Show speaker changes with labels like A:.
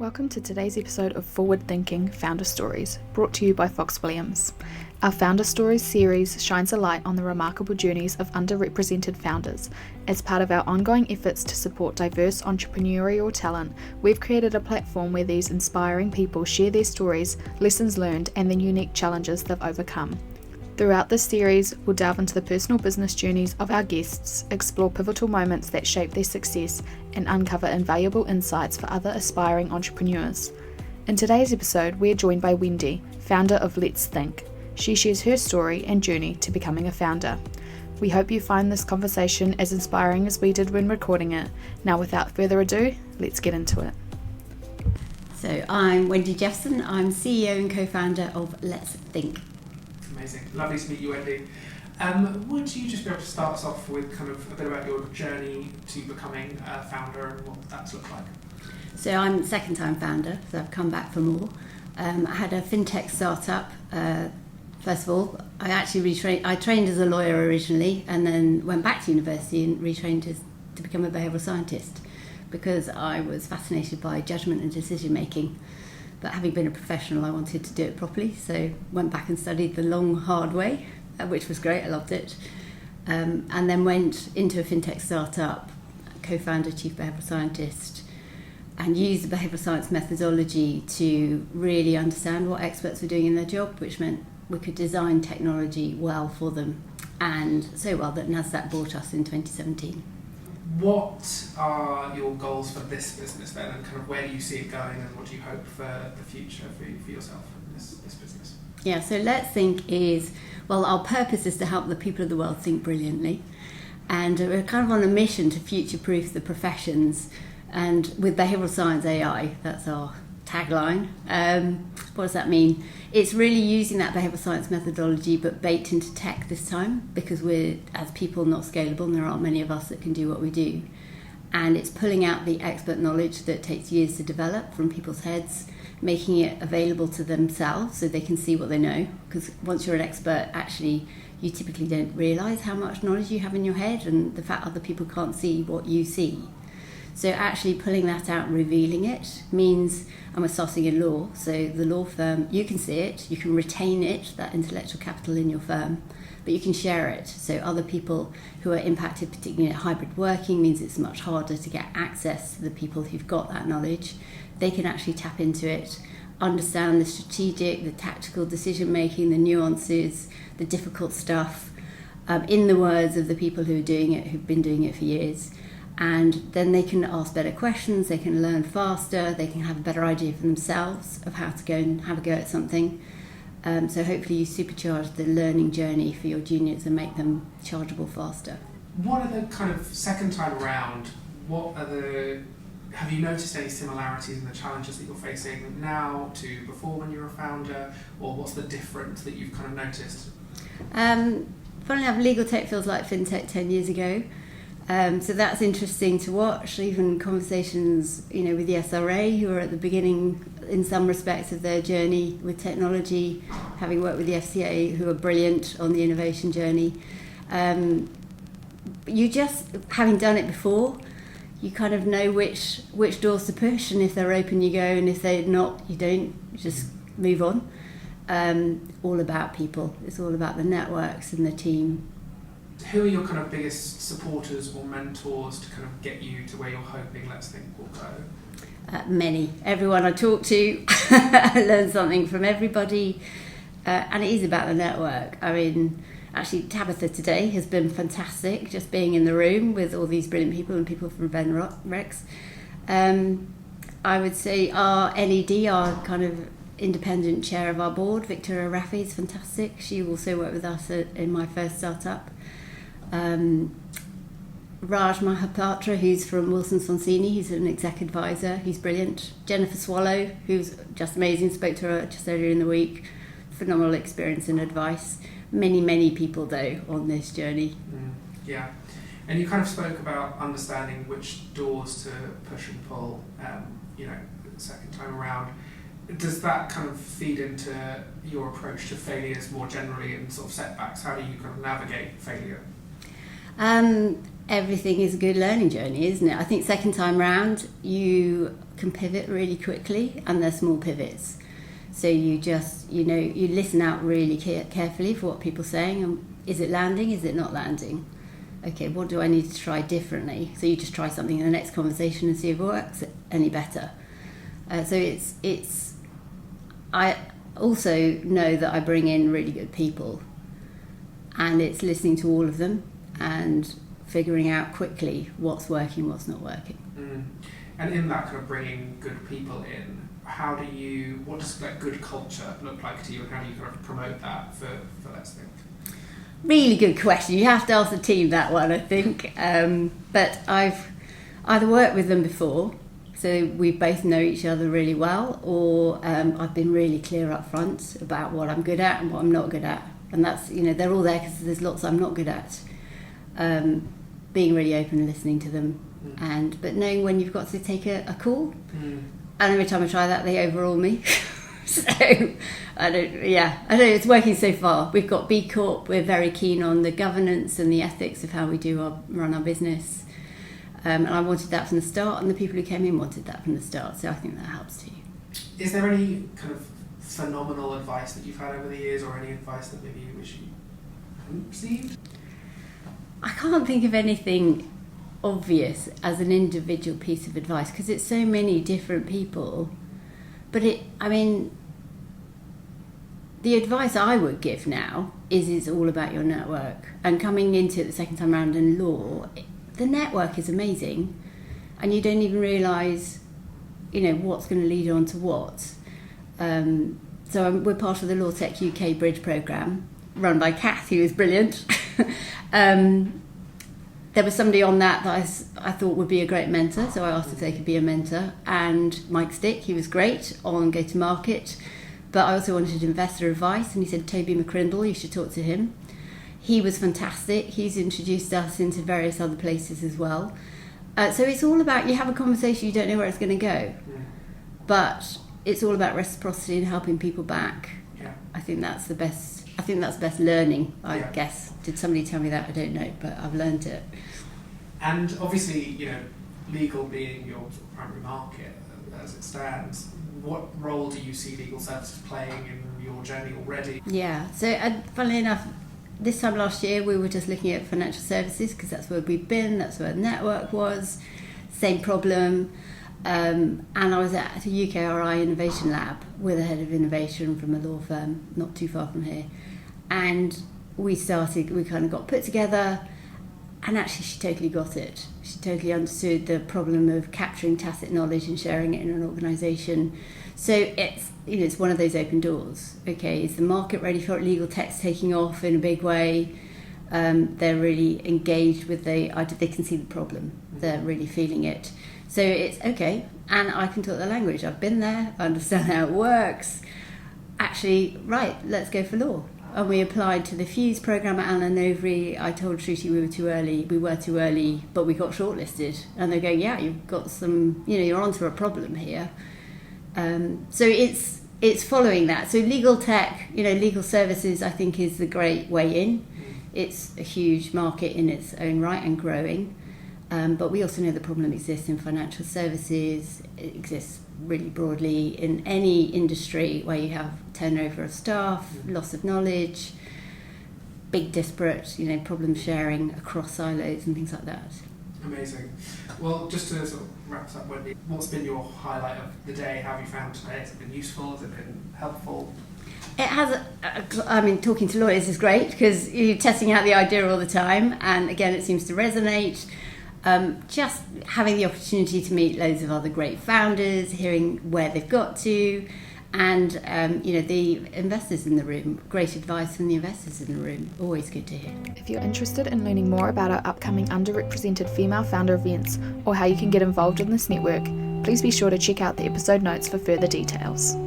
A: Welcome to today's episode of Forward Thinking Founder Stories, brought to you by Fox Williams. Our Founder Stories series shines a light on the remarkable journeys of underrepresented founders. As part of our ongoing efforts to support diverse entrepreneurial talent, we've created a platform where these inspiring people share their stories, lessons learned, and the unique challenges they've overcome. Throughout this series, we'll delve into the personal business journeys of our guests, explore pivotal moments that shape their success, and uncover invaluable insights for other aspiring entrepreneurs. In today's episode, we're joined by Wendy, founder of Let's Think. She shares her story and journey to becoming a founder. We hope you find this conversation as inspiring as we did when recording it. Now, without further ado, let's get into it.
B: So I'm Wendy Jephson. I'm CEO and co-founder of Let's Think.
C: Amazing. Lovely to meet you, Wendy. Would you just be able to start us off with kind of a bit about your journey to becoming a founder and what that's looked like?
B: So I'm second-time founder, so I've come back for more. I had a fintech startup. First of all, I trained as a lawyer originally and then went back to university and retrained to become a behavioural scientist because I was fascinated by judgment and decision making. But having been a professional, I wanted to do it properly, so went back and studied the long, hard way, which was great, I loved it. And then went into a fintech startup, co-founder, chief behavioural scientist, and used the behavioural science methodology to really understand what experts were doing in their job, which meant we could design technology well for them, and so well that NASDAQ bought us in 2017.
C: What are your goals for this business then, and kind of where do you see it going, and what do you hope for the future for yourself in this business?
B: Yeah, so Let's Think our purpose is to help the people of the world think brilliantly, and we're kind of on a mission to future-proof the professions, and with Behavioural Science AI, that's our tagline. What does that mean? It's really using that behavioural science methodology but baked into tech this time, because we're, as people, not scalable and there aren't many of us that can do what we do. And it's pulling out the expert knowledge that takes years to develop from people's heads, making it available to themselves so they can see what they know. Because once you're an expert, actually, you typically don't realise how much knowledge you have in your head and the fact other people can't see what you see. So actually pulling that out and revealing it means I'm a sourcing in law, so the law firm, you can see it, you can retain it, that intellectual capital in your firm, but you can share it. So other people who are impacted, particularly at hybrid working, means it's much harder to get access to the people who've got that knowledge. They can actually tap into it, understand the strategic, the tactical decision making, the nuances, the difficult stuff, in the words of the people who are doing it, who've been doing it for years. And then they can ask better questions, they can learn faster, they can have a better idea for themselves of how to go and have a go at something. So hopefully you supercharge the learning journey for your juniors and make them chargeable faster.
C: What are the kind of second time around, have you noticed any similarities in the challenges that you're facing now to before when you were a founder, or what's the difference that you've kind of noticed?
B: Funnily enough, legal tech feels like fintech 10 years ago. So that's interesting to watch, even conversations, with the SRA, who are at the beginning in some respects of their journey with technology, having worked with the FCA, who are brilliant on the innovation journey. You just, having done it before, you kind of know which doors to push, and if they're open you go, and if they're not, you don't, you just move on. All about people, it's all about the networks and the team.
C: Who are your kind of biggest supporters or mentors to kind of get you to where you're hoping Let's Think will go?
B: Many. Everyone I talk to, I learn something from everybody, and it is about the network. I mean, actually Tabitha today has been fantastic, just being in the room with all these brilliant people and people from Ben Rex. I would say our LED, our kind of independent chair of our board, Victoria Raffi, is fantastic. She also worked with us in my first startup. Raj Mahapatra, who's from Wilson Sonsini, he's an exec advisor, he's brilliant. Jennifer Swallow, who's just amazing, spoke to her just earlier in the week, phenomenal experience and advice. Many people though on this journey.
C: Yeah, and you kind of spoke about understanding which doors to push and pull, the second time around. Does that kind of feed into your approach to failures more generally and sort of setbacks? How do you kind of navigate failure?
B: Everything is a good learning journey, isn't it? I think second time round, you can pivot really quickly, and they're small pivots. So you just, you listen out really carefully for what people are saying, and is it landing, is it not landing? Okay, what do I need to try differently? So you just try something in the next conversation and see if it works any better. So I also know that I bring in really good people, and it's listening to all of them and figuring out quickly what's working, what's not working.
C: And in that kind of bringing good people in, what does like good culture look like to you, and how do you kind of promote that for Let's Think?
B: Really good question. You have to ask the team that one, I think. But I've either worked with them before, so we both know each other really well, or I've been really clear up front about what I'm good at and what I'm not good at. And that's, they're all there because there's lots I'm not good at. Being really open and listening to them, but knowing when you've got to take a call. And every time I try that, they overrule me. So I don't know, it's working so far. We've got B Corp, we're very keen on the governance and the ethics of how we run our business. And I wanted that from the start, and the people who came in wanted that from the start, so I think that helps too.
C: Is there any kind of phenomenal advice that you've had over the years, or any advice that maybe you wish you hadn't received?
B: I can't think of anything obvious as an individual piece of advice, because it's so many different people. But the advice I would give now is it's all about your network. And coming into it the second time around in law, the network is amazing, and you don't even realise, what's going to lead on to what. So we're part of the Law Tech UK Bridge programme, run by Kath, who is brilliant. There was somebody on that I thought would be a great mentor, so I asked if they could be a mentor. And Mike Stick, he was great on go-to-market, but I also wanted investor advice, and he said, Toby McCrindle, you should talk to him. He was fantastic. He's introduced us into various other places as well. So it's all about, you have a conversation, you don't know where it's going to go, but it's all about reciprocity and helping people back.
C: Yeah.
B: I think that's the best learning, I guess. Did somebody tell me that? I don't know, but I've learned it.
C: And obviously, legal being your sort of primary market as it stands, what role do you see legal services playing in your journey already?
B: Yeah, so funnily enough, this time last year we were just looking at financial services, because that's where we've been, that's where the network was, same problem. And I was at a UKRI Innovation Lab with a head of innovation from a law firm not too far from here, and we kind of got put together, and actually she totally got it. She totally understood the problem of capturing tacit knowledge and sharing it in an organisation. So it's one of those open doors. Okay, is the market ready for it? Legal tech's taking off in a big way. They're really engaged with they can see the problem. They're really feeling it. So it's okay, and I can talk their language. I've been there, I understand how it works. Actually, right, let's go for law. And we applied to the Fuse programme at Alan Overy. I told Shruti we were too early, but we got shortlisted. And they're going, yeah, you've got some, you're onto a problem here. So it's following that. So legal tech, legal services, I think is the great way in. It's a huge market in its own right and growing. But we also know the problem exists in financial services. It exists really broadly in any industry where you have turnover of staff, loss of knowledge, big disparate, problem sharing across silos and things like that.
C: Amazing. Well, just to sort of wrap us up, Wendy, what's been your highlight of the day? How have you found today? Has it been useful? Has it been helpful?
B: It has. Talking to lawyers is great because you're testing out the idea all the time, and again, it seems to resonate. Just having the opportunity to meet loads of other great founders, hearing where they've got to, and the investors in the room. Great advice from the investors in the room. Always good to hear.
A: If you're interested in learning more about our upcoming underrepresented female founder events or how you can get involved in this network, please be sure to check out the episode notes for further details.